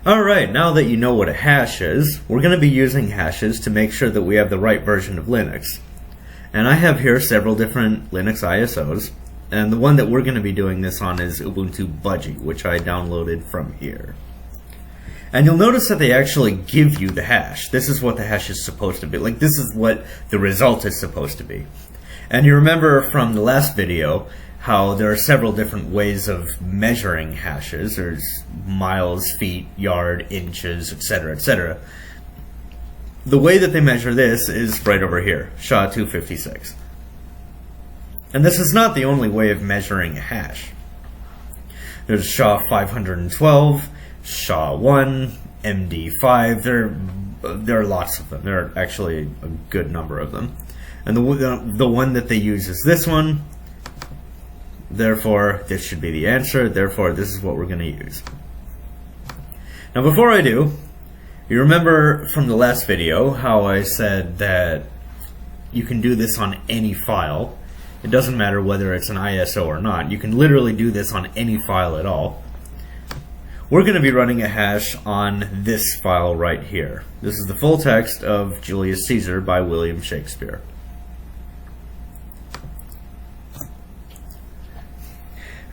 Alright, now that you know what a hash is, we're going to be using hashes to make sure that we have the right version of Linux. And I have here several different Linux ISOs, and the one that we're going to be doing this on is Ubuntu Budgie, which I downloaded from here. And you'll notice that they actually give you the hash. This is what the hash is supposed to be. Like, this is what the result is supposed to be. And you remember from the last video how there are several different ways of measuring hashes. There's miles, feet, yard, inches, etc., etc. The way that they measure this is right over here, SHA-256. And this is not the only way of measuring a hash. There's SHA-512, SHA-1, MD5. There are lots of them. There are actually a good number of them. And the one that they use is this one. Therefore, this should be the answer. Therefore, this is what we're going to use. Now, before I do, you remember from the last video how I said that you can do this on any file. It doesn't matter whether it's an ISO or not. You can literally do this on any file at all. We're going to be running a hash on this file right here. This is the full text of Julius Caesar by William Shakespeare.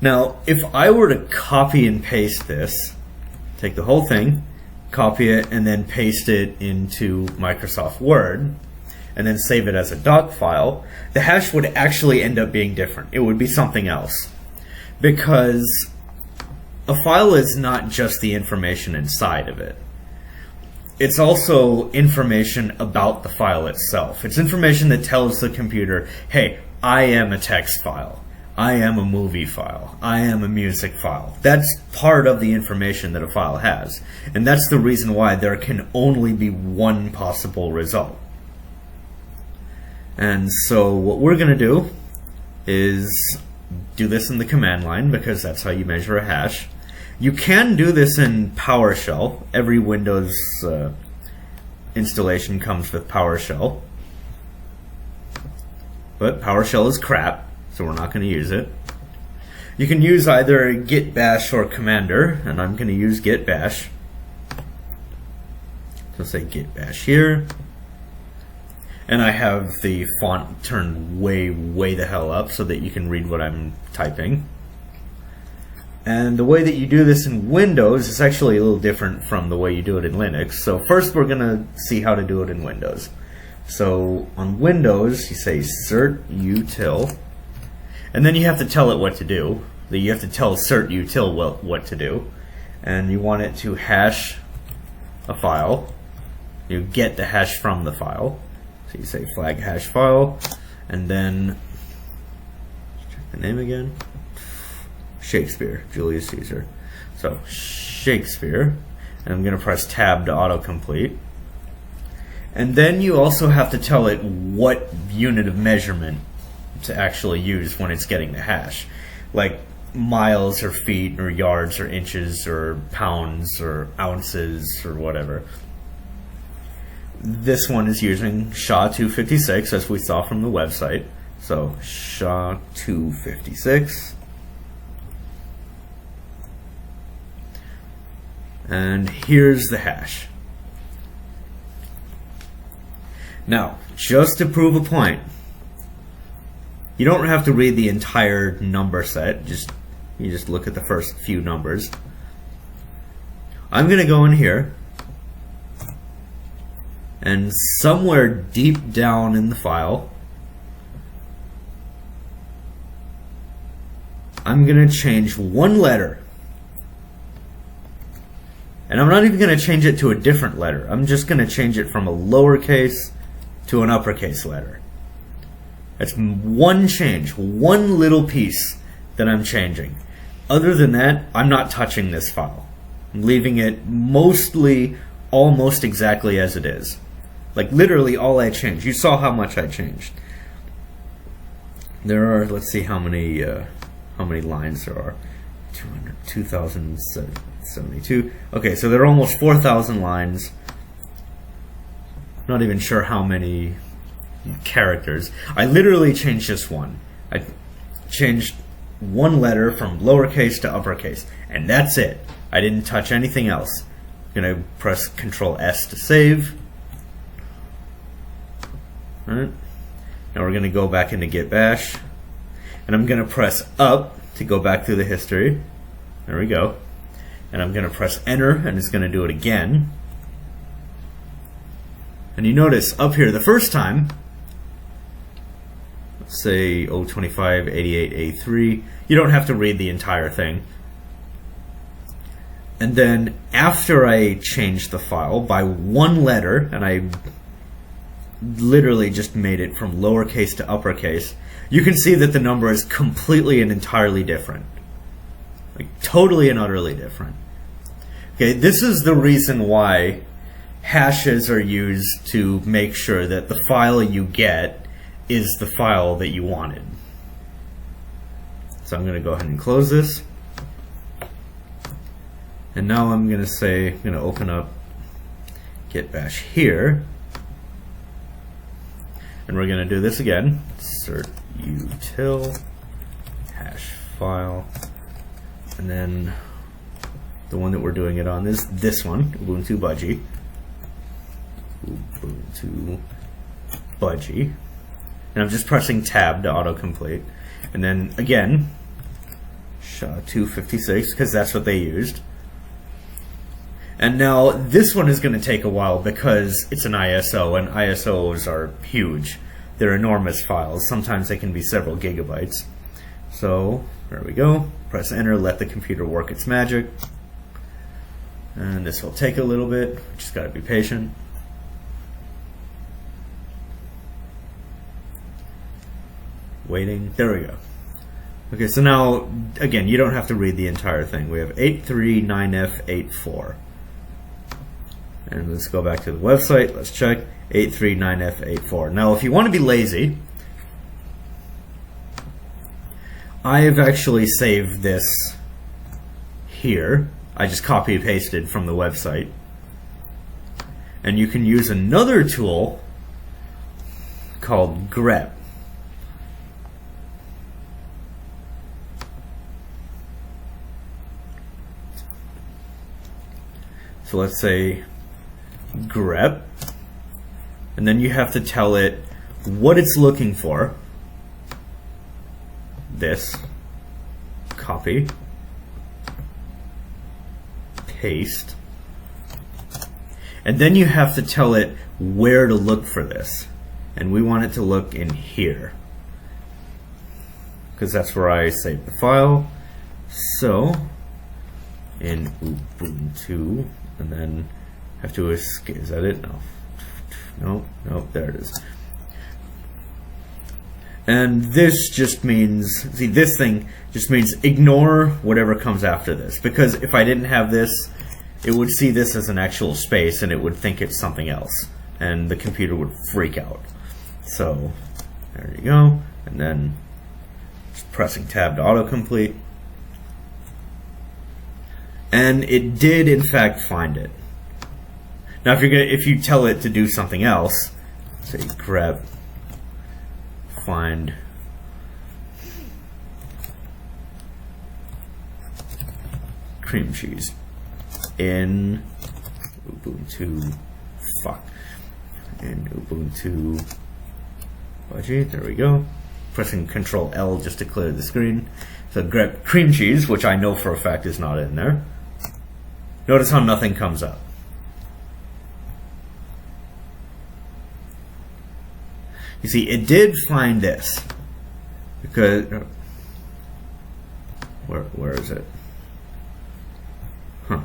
Now, if I were to copy and paste this, take the whole thing, copy it, and then paste it into Microsoft Word, and then save it as a doc file, the hash would actually end up being different. It would be something else. Because a file is not just the information inside of it. It's also information about the file itself. It's information that tells the computer, hey, I am a text file. I am a movie file. I am a music file. That's part of the information that a file has. And that's the reason why there can only be one possible result. And so what we're going to do is do this in the command line, because that's how you measure a hash. You can do this in PowerShell. Every Windows installation comes with PowerShell. But PowerShell is crap, so we're not going to use it. You can use either git bash or commander, and I'm going to use git bash. So say git bash here. And I have the font turned way the hell up so that you can read what I'm typing. And the way that you do this in Windows is actually a little different from the way you do it in Linux. So first we're going to see how to do it in Windows. So on Windows, you say cert util. And then you have to tell it what to do. You have to tell cert util what to do. And you want it to hash a file. You get the hash from the file. So you say flag hash file. And then, check the name again. Shakespeare, Julius Caesar. So Shakespeare. And I'm going to press tab to autocomplete. And then you also have to tell it what unit of measurement to actually use when it's getting the hash, like miles or feet or yards or inches or pounds or ounces or whatever. This one is using SHA-256, as we saw from the website. So SHA-256, and here's the hash. Now, just to prove a point, you don't have to read the entire number set. You just look at the first few numbers. I'm going to go in here, and somewhere deep down in the file, I'm going to change one letter. And I'm not even going to change it to a different letter. I'm just going to change it from a lowercase to an uppercase letter. That's one change, one little piece that I'm changing. Other than that, I'm not touching this file. I'm leaving it mostly, almost exactly as it is. Like literally all I changed. You saw how much I changed. There are, let's see how many lines there are. 2,072. Okay, so there are almost 4,000 lines. Not even sure how many characters. I literally changed just one. I changed one letter from lowercase to uppercase, and that's it. I didn't touch anything else. I'm going to press Control S to save. Alright. Now we're going to go back into Git Bash. And I'm going to press up to go back through the history. There we go. And I'm going to press enter, and it's going to do it again. And you notice up here the first time, let's say 02588A3, you don't have to read the entire thing. And then after I changed the file by one letter, and I literally just made it from lowercase to uppercase, you can see that the number is completely and entirely different. Like totally and utterly different. Okay, this is the reason why hashes are used to make sure that the file you get is the file that you wanted. So I'm going to go ahead and close this. And now I'm going to say, I'm going to open up Git Bash here. And we're going to do this again. Insert util hash file. And then the one that we're doing it on is this one, Ubuntu Budgie. Ubuntu Budgie. And I'm just pressing tab to autocomplete. And then again, SHA-256, because that's what they used. And now this one is going to take a while because it's an ISO, and ISOs are huge. They're enormous files. Sometimes they can be several gigabytes. So there we go. Press enter, let the computer work its magic. And this will take a little bit. Just got to be patient. Waiting. There we go. Okay, so now, again, you don't have to read the entire thing. We have 839F84. And let's go back to the website. Let's check 839F84. Now, if you want to be lazy, I have actually saved this here. I just copy and pasted from the website. And you can use another tool called grep. So let's say grep, and then you have to tell it what it's looking for. This, copy, paste, and then you have to tell it where to look for this, and we want it to look in here because that's where I saved the file. So in Ubuntu, and then have to escape. Is that it? No, there it is. And this just means, see, this thing just means ignore whatever comes after this, because if I didn't have this, it would see this as an actual space and it would think it's something else, and the computer would freak out. So there you go, and then just pressing tab to autocomplete. And it did in fact find it. Now if you tell it to do something else, say grep find cream cheese in Ubuntu in Ubuntu Budgie, there we go. Pressing Control L just to clear the screen. So grep cream cheese, which I know for a fact is not in there. Notice how nothing comes up. You see, it did find this because where is it? Huh?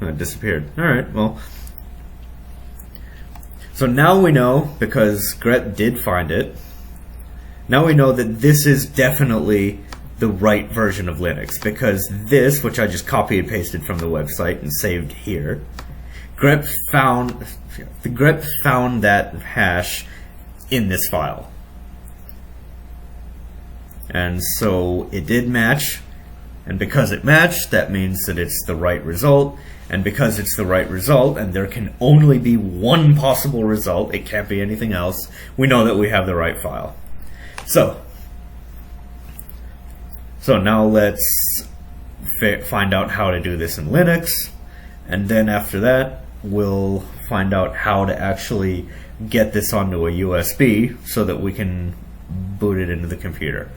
It disappeared. All right. Well, so now we know, because grep did find it. Now we know that this is definitely the right version of Linux, because this, which I just copied and pasted from the website and saved here, grep found that hash in this file. And so it did match, and because it matched, that means that it's the right result, and because it's the right result, and there can only be one possible result, it can't be anything else, we know that we have the right file. So now let's find out how to do this in Linux. And then after that, we'll find out how to actually get this onto a USB so that we can boot it into the computer.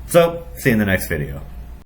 So, see you in the next video.